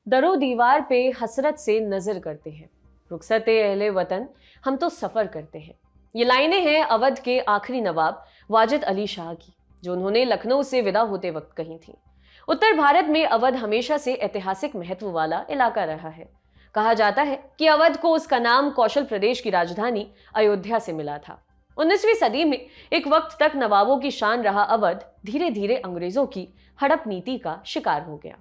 दरो दीवार पे हसरत से नजर करते हैं, रुखसते अहले वतन हम तो सफर करते हैं। ये लाइनें हैं अवध के आखिरी नवाब वाजिद अली शाह की, जो उन्होंने लखनऊ से विदा होते वक्त कही थी। उत्तर भारत में अवध हमेशा से ऐतिहासिक महत्व वाला इलाका रहा है। कहा जाता है कि अवध को उसका नाम कौशल प्रदेश की राजधानी अयोध्या से मिला था। 19वीं सदी में एक वक्त तक नवाबों की शान रहा अवध धीरे धीरे अंग्रेजों की हड़प नीति का शिकार हो गया।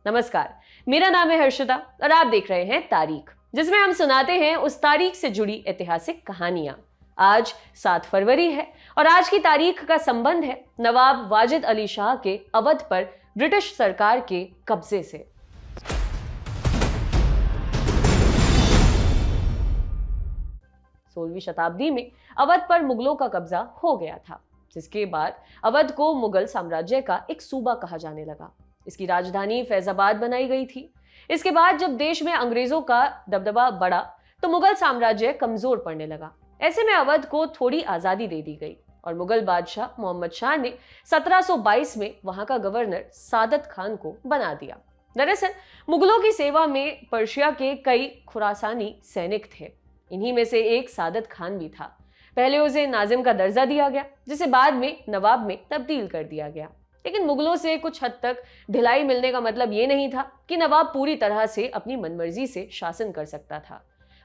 नमस्कार, मेरा नाम है हर्षिता और आप देख रहे हैं तारीख, जिसमें हम सुनाते हैं उस तारीख से जुड़ी ऐतिहासिक कहानियां। आज 7 फरवरी है और आज की तारीख का संबंध है नवाब वाजिद अली शाह के अवध पर ब्रिटिश सरकार के कब्जे से। सोलहवीं शताब्दी में अवध पर मुगलों का कब्जा हो गया था, जिसके बाद अवध को मुगल साम्राज्य का एक सूबा कहा जाने लगा। इसकी राजधानी फैजाबाद बनाई गई थी। इसके बाद जब देश में अंग्रेजों का दबदबा बढ़ा तो मुगल साम्राज्य कमजोर पड़ने लगा। ऐसे में अवध को थोड़ी आजादी दे दी गई और मुगल बादशाह मोहम्मद शाह ने 1722 में वहां का गवर्नर सादत खान को बना दिया। दरअसल मुगलों की सेवा में पर्शिया के कई खुरासानी सैनिक थे। इन्हीं में से एक सादत खान भी था। पहले उसे नाजिम का दर्जा दिया गया, जिसे बाद में नवाब में तब्दील कर दिया गया। लेकिन मुगलों से कुछ हद तक ढिलाई मिलने का मतलब ये नहीं था कि नवाब पूरी तरह से अपनी मनमर्जी से शासन कर सकता था।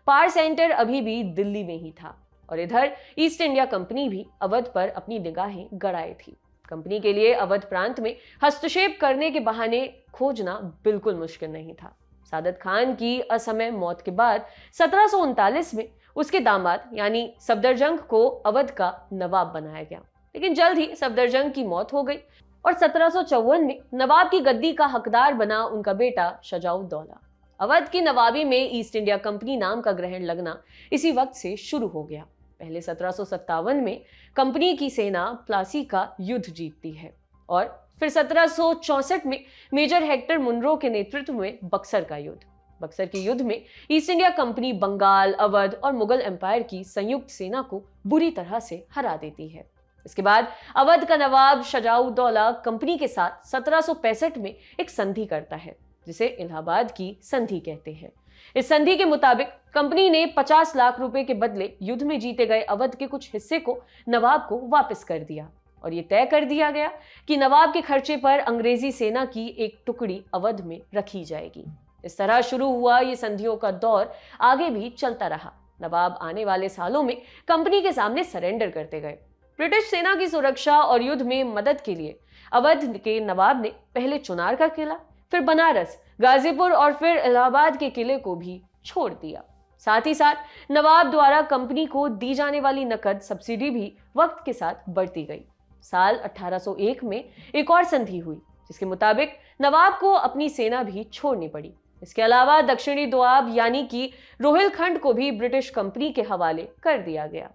पावर सेंटर अभी भी दिल्ली में ही था और इधर ईस्ट इंडिया कंपनी भी अवध पर अपनी निगाहें गड़ाए थी। कंपनी के लिए अवध प्रांत में हस्तक्षेप करने के बहाने खोजना बिल्कुल मुश्किल नहीं था। सादत खान की असमय मौत के बाद 1739 में उसके दामाद यानी सफदरजंग को अवध का नवाब बनाया गया। लेकिन जल्द ही सफदरजंग की मौत हो गई और 1754 में नवाब की गद्दी का हकदार बना उनका बेटा शजाउद्दौला। अवध की नवाबी में ईस्ट इंडिया कंपनी नाम का ग्रहण लगना इसी वक्त से शुरू हो गया। पहले 1757 में कंपनी की सेना प्लासी का युद्ध जीतती है और फिर 1764 में मेजर हेक्टर मुनरो के नेतृत्व में बक्सर का युद्ध। बक्सर के युद्ध में East India Company Bengal, Awadh और मुगल एम्पायर की संयुक्त सेना को बुरी तरह से हरा देती है। इसके बाद अवध का नवाब शजाउद्दौला कंपनी के साथ 1765 में एक संधि करता है, जिसे इलाहाबाद की संधि कहते हैं। इस संधि के मुताबिक कंपनी ने 50 लाख रुपए के बदले युद्ध में जीते गए अवध के कुछ हिस्से को नवाब को वापस कर दिया और ये तय कर दिया गया कि नवाब के खर्चे पर अंग्रेजी सेना की एक टुकड़ी अवध में रखी जाएगी। इस तरह शुरू हुआ ये संधियों का दौर आगे भी चलता रहा। नवाब आने वाले सालों में कंपनी के सामने सरेंडर करते गए। ब्रिटिश सेना की सुरक्षा और युद्ध में मदद के लिए अवध के नवाब ने पहले चुनार का किला, फिर बनारस, गाजीपुर और फिर इलाहाबाद के किले को भी छोड़ दिया। साथ ही साथ नवाब द्वारा कंपनी को दी जाने वाली नकद सब्सिडी भी वक्त के साथ बढ़ती गई। साल 1801 में एक और संधि हुई, जिसके मुताबिक नवाब को अपनी सेना भी छोड़नी पड़ी। इसके अलावा दक्षिणी दोआब यानी कि रोहिलखंड को भी ब्रिटिश कंपनी के हवाले कर दिया गया।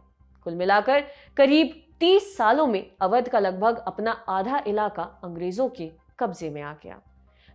कुल मिलाकर करीब 30 सालों में अवध का लगभग अपना आधा इलाका अंग्रेजों के कब्जे में आ गया।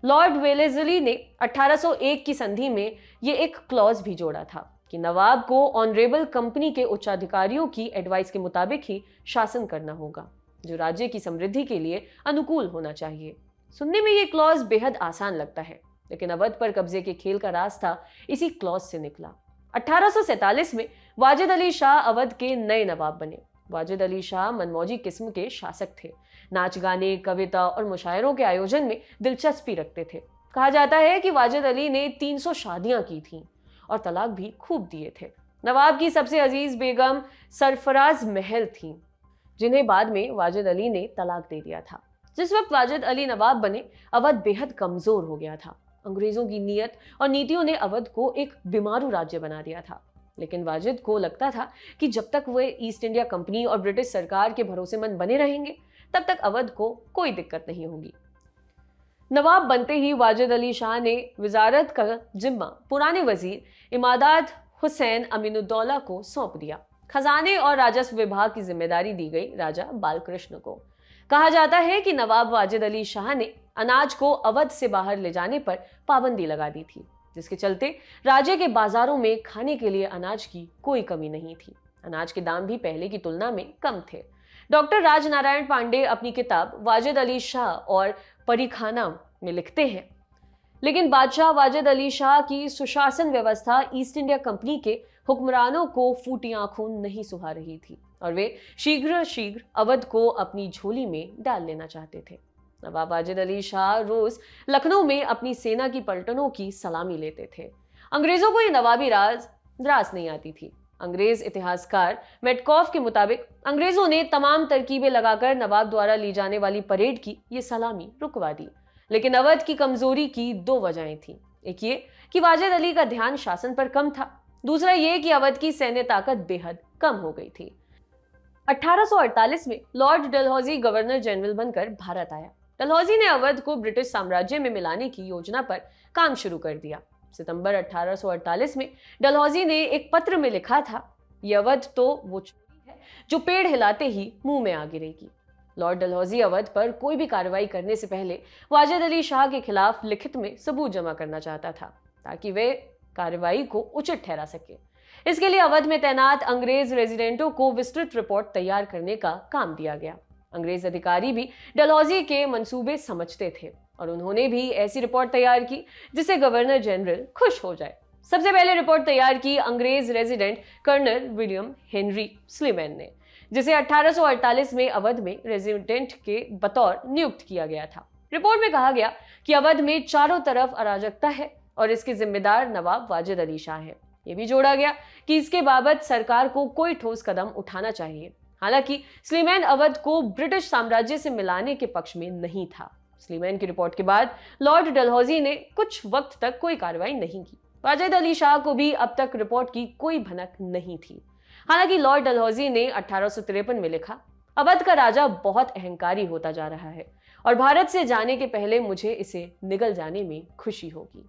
लॉर्ड वेलेस्ली ने 1801 की संधि में ये एक क्लॉज भी जोड़ा था कि नवाब को ऑनरेबल कंपनी के उच्चाधिकारियों की एडवाइस के मुताबिक ही शासन करना होगा, जो राज्य की समृद्धि के लिए अनुकूल होना चाहिए। सुनने में ये क्लॉज बेहद आसान लगता है, लेकिन अवध पर कब्जे के खेल का रास्ता इसी क्लॉज से निकला। 1847 में वाजिद अली शाह अवध के नए नवाब बने। वाजिद अली शाह मनमौजी किस्म के शासक थे। नाच गाने, कविता और मुशायरों के आयोजन में दिलचस्पी रखते थे। कहा जाता है कि वाजिद अली ने 300 शादियां की थीं और तलाक भी खूब दिए थे। नवाब की सबसे अजीज बेगम सरफराज महल थीं, जिन्हें बाद में वाजिद अली ने तलाक दे दिया था। जिस वक्त वाजिद अली नवाब बने, अवध बेहद कमजोर हो गया था। अंग्रेजों की नीयत और नीतियों ने अवध को एक बीमारू राज्य बना दिया था। लेकिन वाजिद को लगता था कि जब तक वे ईस्ट इंडिया कंपनी और ब्रिटिश सरकार के भरोसेमंद बने रहेंगे, तब तक अवध को कोई दिक्कत नहीं होगी। नवाब बनते ही वाजिद अली शाह ने वजारत का जिम्मा पुराने वजीर इमादाद हुसैन अमीनुद्दौला को सौंप दिया। खजाने और राजस्व विभाग की जिम्मेदारी दी गई राजा बालकृष्ण को। कहा जाता है कि नवाब वाजिद अली शाह ने अनाज को अवध से बाहर ले जाने पर पाबंदी लगा दी थी, जिसके चलते राज्य के बाजारों में खाने के लिए अनाज की कोई कमी नहीं थी। अनाज के दाम भी पहले की तुलना में कम थे। डॉक्टर राजनारायण पांडे अपनी किताब वाजिद अली शाह और परीखाना में लिखते हैं, लेकिन बादशाह वाजिद अली शाह की सुशासन व्यवस्था ईस्ट इंडिया कंपनी के हुक्मरानों को फूटी आंखों नहीं सुहा रही थी और वे शीघ्र शीघ्र अवध को अपनी झोली में डाल लेना चाहते थे। नवाब वाजिद अली शाह रोज लखनऊ में अपनी सेना की पलटनों की सलामी लेते थे। अंग्रेजों को ये नवाबी रास नहीं आती थी। अंग्रेज इतिहासकार मेटकॉफ के मुताबिक अंग्रेजों ने तमाम तरकीबें लगाकर नवाब द्वारा ली जाने वाली परेड की ये सलामी रुकवा दी। लेकिन अवध की कमजोरी की दो वजहें थीं। एक ये कि वाजिद अली का ध्यान शासन पर कम था, दूसरा ये कि अवध की सैन्य ताकत बेहद कम हो गई थी। 1848 में लॉर्ड डलहौजी गवर्नर जनरल बनकर भारत आया। डलहौजी ने अवध को ब्रिटिश साम्राज्य में मिलाने की योजना पर काम शुरू कर दिया। सितंबर 1848 में डलहौजी ने एक पत्र में लिखा था, यह अवध तो वो चोरी है जो पेड़ हिलाते ही मुंह में आ गिरेगी। लॉर्ड डलहौजी अवध पर कोई भी कार्रवाई करने से पहले वाजिद अली शाह के खिलाफ लिखित में सबूत जमा करना चाहता था ताकि वे कार्रवाई को उचित ठहरा सके। इसके लिए अवध में तैनात अंग्रेज रेजिडेंटों को विस्तृत रिपोर्ट तैयार करने का काम दिया गया। अंग्रेज अधिकारी भी डलहौजी के मंसूबे समझते थे और उन्होंने भी ऐसी रिपोर्ट तैयार की जिससे गवर्नर जनरल खुश हो जाए। सबसे पहले रिपोर्ट तैयार की अंग्रेज resident colonel William Henry Sleeman ने, जिसे 1848 में अवध में रेजिडेंट के बतौर नियुक्त किया गया था। रिपोर्ट में कहा गया कि अवध में चारों तरफ अराजकता है और इसके जिम्मेदार नवाब वाजिद अली शाह है। यह भी जोड़ा गया कि इसके बाबत सरकार को कोई ठोस कदम उठाना चाहिए। हालांकि स्लीमैन अवध को ब्रिटिश साम्राज्य से मिलाने के पक्ष में नहीं था। स्लीमैन की रिपोर्ट के बाद लॉर्ड डलहौजी ने कुछ वक्त तक कोई कार्रवाई नहीं की। वाजिद अली शाह को भी अब तक रिपोर्ट की कोई भनक नहीं थी। हालांकि लॉर्ड डलहौजी ने 1853 में लिखा, अवध का राजा बहुत अहंकारी होता जा रहा है और भारत से जाने के पहले मुझे इसे निगल जाने में खुशी होगी।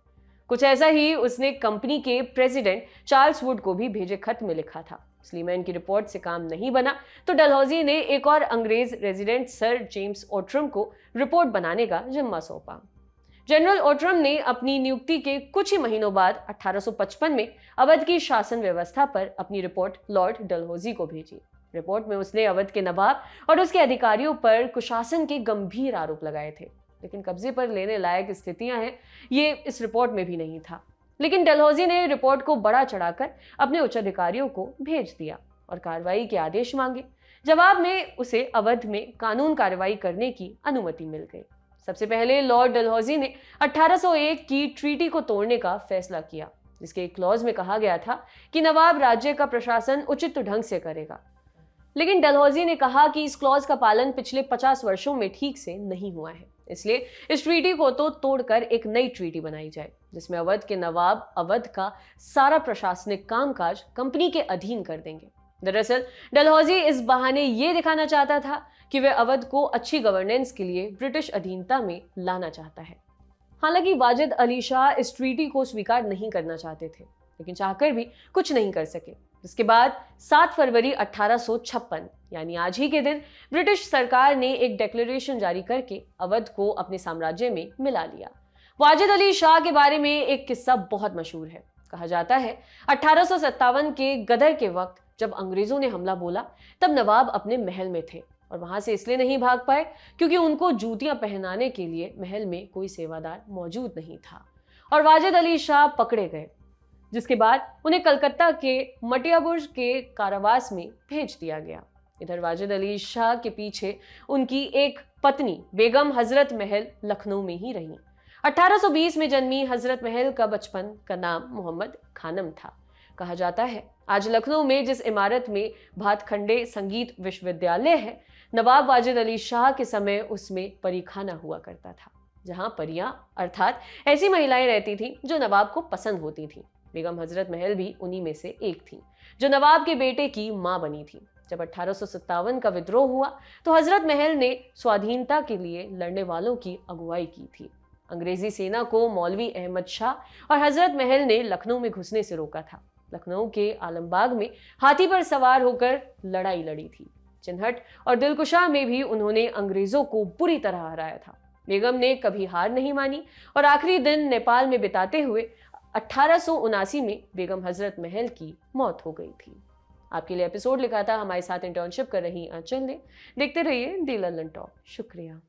कुछ ऐसा ही उसने कंपनी के प्रेसिडेंट चार्ल्स वुड को भी भेजे खत में लिखा था। स्लीमैन की रिपोर्ट से काम नहीं बना तो डलहौजी ने एक और अंग्रेज रेजिडेंट सर जेम्स ओट्रम को रिपोर्ट बनाने का जिम्मा सौंपा। जनरल ओट्रम ने अपनी नियुक्ति के कुछ ही महीनों बाद 1855 में अवध की शासन व्यवस्था पर अपनी रिपोर्ट लॉर्ड डलहौजी को भेजी। रिपोर्ट में उसने अवध के नवाब और उसके अधिकारियों पर कुशासन के गंभीर आरोप लगाए थे, लेकिन कब्जे पर लेने लायक स्थितियां हैं ये इस रिपोर्ट में भी नहीं था। लेकिन डलहौजी ने रिपोर्ट को बढ़ा चढ़ाकर अपने उच्च अधिकारियों को भेज दिया और कार्रवाई के आदेश मांगे। जवाब में उसे अवध में कानून कार्रवाई करने की अनुमति मिल गई। सबसे पहले लॉर्ड डलहौजी ने 1801 की ट्रीटी को तोड़ने का फैसला किया, जिसके एक क्लॉज में कहा गया था कि नवाब राज्य का प्रशासन उचित ढंग से करेगा। लेकिन डलहौजी ने कहा कि इस क्लॉज का पालन पिछले 50 वर्षों में ठीक से नहीं हुआ है, इसलिए इस ट्रीटी को तो तोड़कर एक नई ट्रीटी बनाई जाए जिसमें अवध के नवाब अवध का सारा प्रशासनिक कामकाज कंपनी के अधीन कर देंगे। दरअसल डलहौजी इस बहाने ये दिखाना चाहता था कि वह अवध को अच्छी गवर्नेंस के लिए ब्रिटिश अधीनता में लाना चाहता है। हालांकि वाजिद अली शाह इस ट्रीटी को स्वीकार नहीं करना चाहते थे, लेकिन चाहकर भी कुछ नहीं कर सके। इसके बाद 7 फरवरी 1856 यानी आज ही के दिन ब्रिटिश सरकार ने एक डिक्लेरेशन जारी करके अवध को अपने साम्राज्य में मिला लिया। वाजिद अली शाह के बारे में एक किस्सा बहुत मशहूर है। कहा जाता है 1857 के गदर के वक्त जब अंग्रेजों ने हमला बोला तब नवाब अपने महल में थे और वहां से इसलिए नहीं भाग पाए क्योंकि उनको जूतियां पहनाने के लिए महल में कोई सेवादार मौजूद नहीं था और वाजिद अली शाह पकड़े गए, जिसके बाद उन्हें कलकत्ता के मटियाबुर्ज के कारावास में भेज दिया गया। इधर वाजिद अली शाह के पीछे उनकी एक पत्नी बेगम हजरत महल लखनऊ में ही रही। 1820 में जन्मी हजरत महल का बचपन का नाम मोहम्मद खानम था। कहा जाता है आज लखनऊ में जिस इमारत में भातखंडे संगीत विश्वविद्यालय है, नवाब वाजिद अली शाह के समय उसमें परीखाना हुआ करता था, जहां परियां अर्थात ऐसी महिलाएं रहती थीं जो नवाब को पसंद होती थीं। बेगम हजरत महल भी उन्हीं में से एक थी जो नवाब के बेटे की मां बनी थी। जब 1857 का विद्रोह हुआ तो हजरत महल ने स्वाधीनता के लिए लड़ने वालों की अगुवाई की थी। अंग्रेजी सेना को मौलवी अहमद शाह और हजरत महल ने लखनऊ में घुसने से रोका था। लखनऊ के आलमबाग में हाथी पर सवार होकर लड़ाई लड़ी थी। चिन्हट और दिलकुशा में भी उन्होंने अंग्रेजों को बुरी तरह हराया था। बेगम ने कभी हार नहीं मानी और आखिरी दिन नेपाल में बिताते हुए 1879 में बेगम हजरत महल की मौत हो गई थी। आपके लिए एपिसोड लिखा था हमारे साथ इंटर्नशिप कर रही आंचल ने। देखते रहिए दी लंदन टॉक। शुक्रिया।